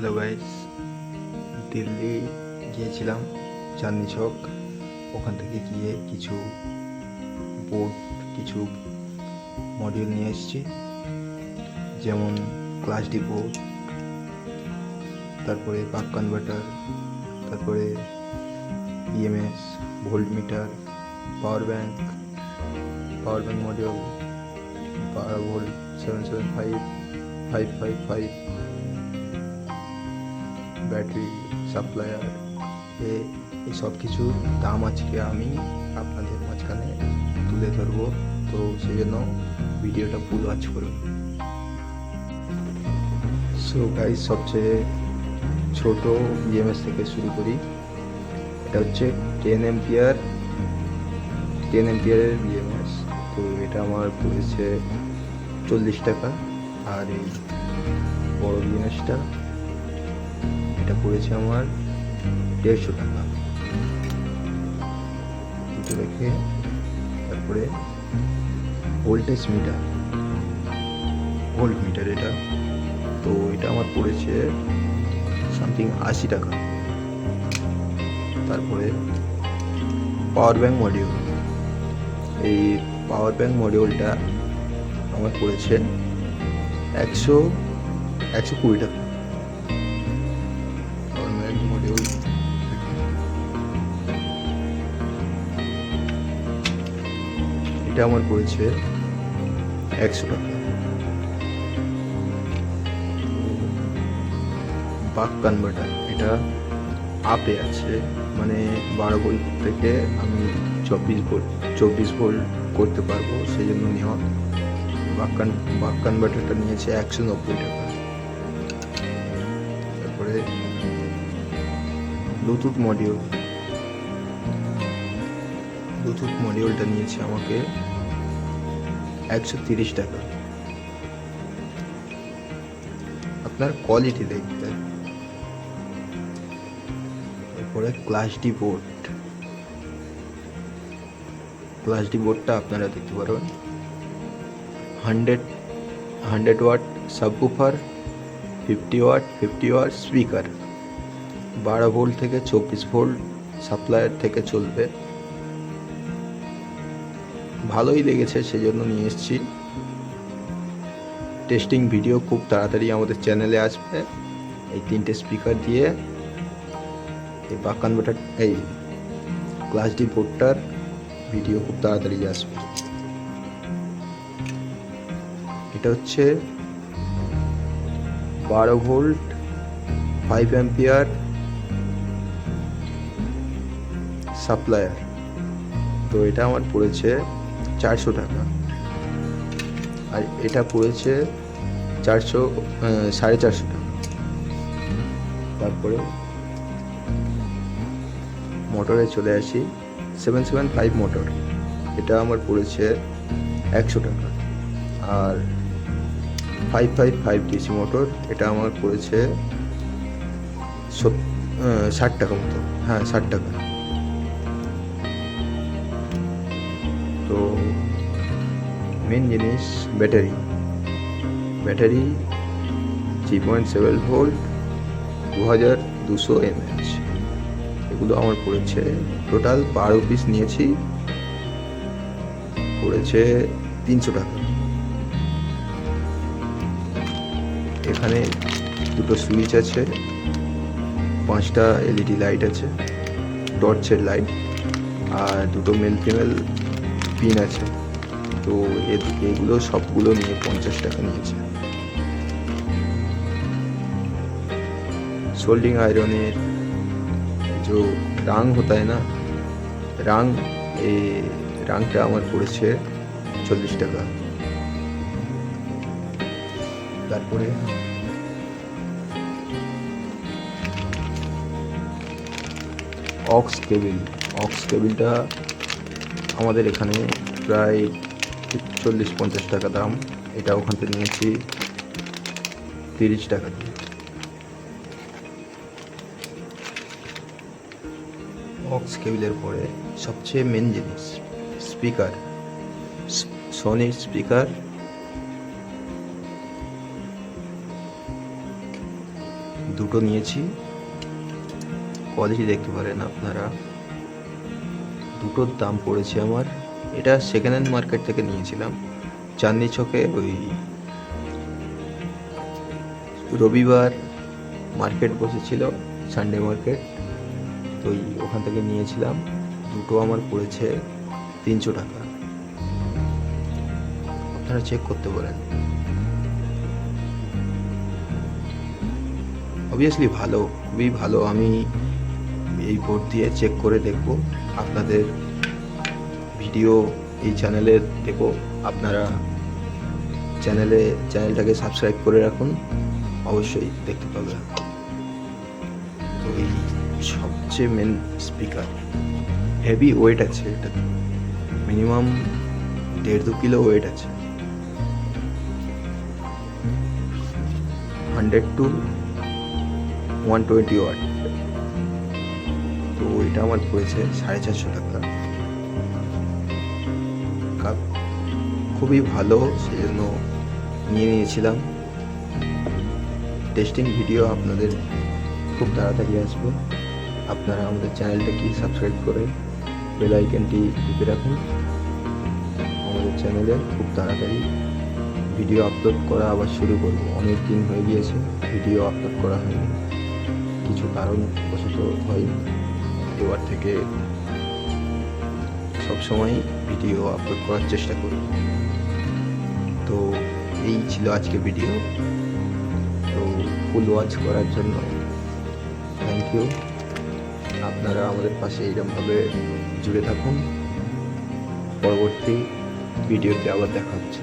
Hello guys, Delhi গিয়েছিলাম চাঁদনি চক। ওখান থেকে গিয়ে কিছু বোর্ড, কিছু মডিউল নিয়ে এসেছি, যেমন ক্লাস ডি বোর্ড, তারপরে বাক কনভার্টার, তারপরে EMS, volt metre, power bank module, 12 volt, 775, 555, battery supplier. এই সব কিছুর দাম আজকে আমি আপনাদের মাঝখানে তুলে ধরবো, তো সেই জন্য ভিডিওটা ফুল ওয়াচ করুন। সো গাইস, সবচেয়ে ছোট ইএমএস থেকে শুরু করি। এটা হচ্ছে 10 এম্পিয়ারের ইএমএস। তো এটা আমার পড়েছে 40 টাকা। আর এই বড় ইএমএসটা, এটা পড়েছে আমার 150 টাকা। দুটো রেখে তারপরে ভোল্ট মিটার এটা, তো এটা আমার পড়েছে সামথিং 80 টাকা। তারপরে পাওয়ার ব্যাংক মডিউল, এই পাওয়ার ব্যাংক মডিউলটা আমার পড়েছে 120 টাকা। পাওয়ার ব্যাংক মডিউল এটা আমার পড়েছে 100 টাকা। বাক কনভার্টার, এটা আপে আছে, মানে 12 ভোল্ট থেকে আমি 24 ভোল্ট করতে পারবো, সেই জন্য নেওয়া। বাক কনভার্টারটা নিয়েছে 190 টাকা। তারপরে ব্লুটুথ মডিউলটা নিয়েছে আমাকে 130 টাকা। আপনার কোয়ালিটি দেখতে। এরপরে ক্লাস ডি বোর্ডটা আপনারা দেখতে পারবেন। 100 watt subwoofer, 50 watt speaker, 12 volt থেকে 24 ভোল্ট সাপ্লায়ার থেকে চলবে। ভালোই লেগেছে, সেজন্য নিয়ে এসেছি। টেস্টিং ভিডিও খুব তাড়াতাড়ি আমাদের চ্যানেলে আসবে। এই 3টে স্পিকার দিয়ে এই বাক কনভার্টার, এই ক্লাস ডি বোর্ডটার ভিডিও খুব তাড়াতাড়ি আসবে। এটা হচ্ছে 12 ভোল্ট 5 অ্যাম্পিয়ার সাপ্লায়ার, তো এটা আমার পড়েছে 400 টাকা। আর এটা পড়েছে 450 টাকা। তারপরে মোটরে চলে আসি। 775 মোটর, এটা আমার পড়েছে 100 টাকা। আর 555 ডিসি মোটর, এটা আমার পড়েছে 60 টাকা মতো। হ্যাঁ, 60 টাকা। তো মেন জিনিস ব্যাটারি 3.7 ভোল্ট, 2200 mAh, এগুলো আমার পড়েছে টোটাল 12 পিস নিয়েছি, পড়েছে 300 টাকা। এখানে দুটো সুইচ আছে, 5টা এলইডি লাইট আছে, টর্চের লাইট, আর দুটো মেল ফিমেল পিন আছে। তো এগুলো সবগুলো নিয়ে 50 টাকা নিয়েছে। सोल्डिंग आयरन जो रंग होता है ना, रंगटा আমার পড়েছে 40 টাকা। তারপরে অক্স কেবিলটা আমাদের এখানে প্রায় 40-50 টাকা দাম। এটা ওখান থেকে নিয়েছি 30 টাকা দিয়ে। অক্স কেবিলের পরে সবচেয়ে মেন জিনিস স্পিকার, সোনির স্পিকার দুটো নিয়েছি, কোয়ালিটি দেখতে পারেন আপনারা। দুটোর দাম পড়েছে আমার, এটা সেকেন্ড হ্যান্ড মার্কেট থেকে নিয়েছিলাম, চাঁদনি চকে। ওই রবিবার মার্কেট বসেছিল, সানডে মার্কেট, তো ওখান থেকে নিয়েছিলাম। দুটো আমার পড়েছে 300 টাকা, আপনারা চেক করতে পারেন। অবভিয়াসলি ভালো, খুবই ভালো। আমি এই বোর্ড দিয়ে চেক করে দেখব, আপনাদের ভিডিও এই চ্যানেলে দেব। আপনারা চ্যানেলটাকে সাবস্ক্রাইব করে রাখুন, অবশ্যই দেখতে পাবেন। তো এই সবচেয়ে মেন স্পিকার, হেভি ওয়েট আছে এটা, মিনিমাম 1.5-2 কিলো ওয়েট আছে। 100 to 120 ওয়াট। তো এটা আমার পড়েছে 450 টাকা। খুবই ভালো, সেজন্য নিয়ে নিয়েছিলাম। টেস্টিং ভিডিও আপনাদের খুব তাড়াতাড়ি আসবে। আপনারা আমাদের চ্যানেলটাকে সাবস্ক্রাইব করে বেল আইকনটি টিপে রাখুন। আমাদের চ্যানেলে খুব তাড়াতাড়ি ভিডিও আপলোড করা আবার শুরু করব। অনেক দিন হয়ে গিয়েছে ভিডিও আপলোড করা হয়নি, কিছু কারণবশত হয়নি। এবার থেকে সবসময় ভিডিও আপলোড করার চেষ্টা করব। তো এই ছিল আজকে ভিডিও। তো ফুল ওয়াচ করার জন্য থ্যাংক ইউ। আপনারা আমাদের পাশে এইরকমভাবে জুড়ে থাকুন। পরবর্তী ভিডিওতে আবার দেখা হচ্ছে।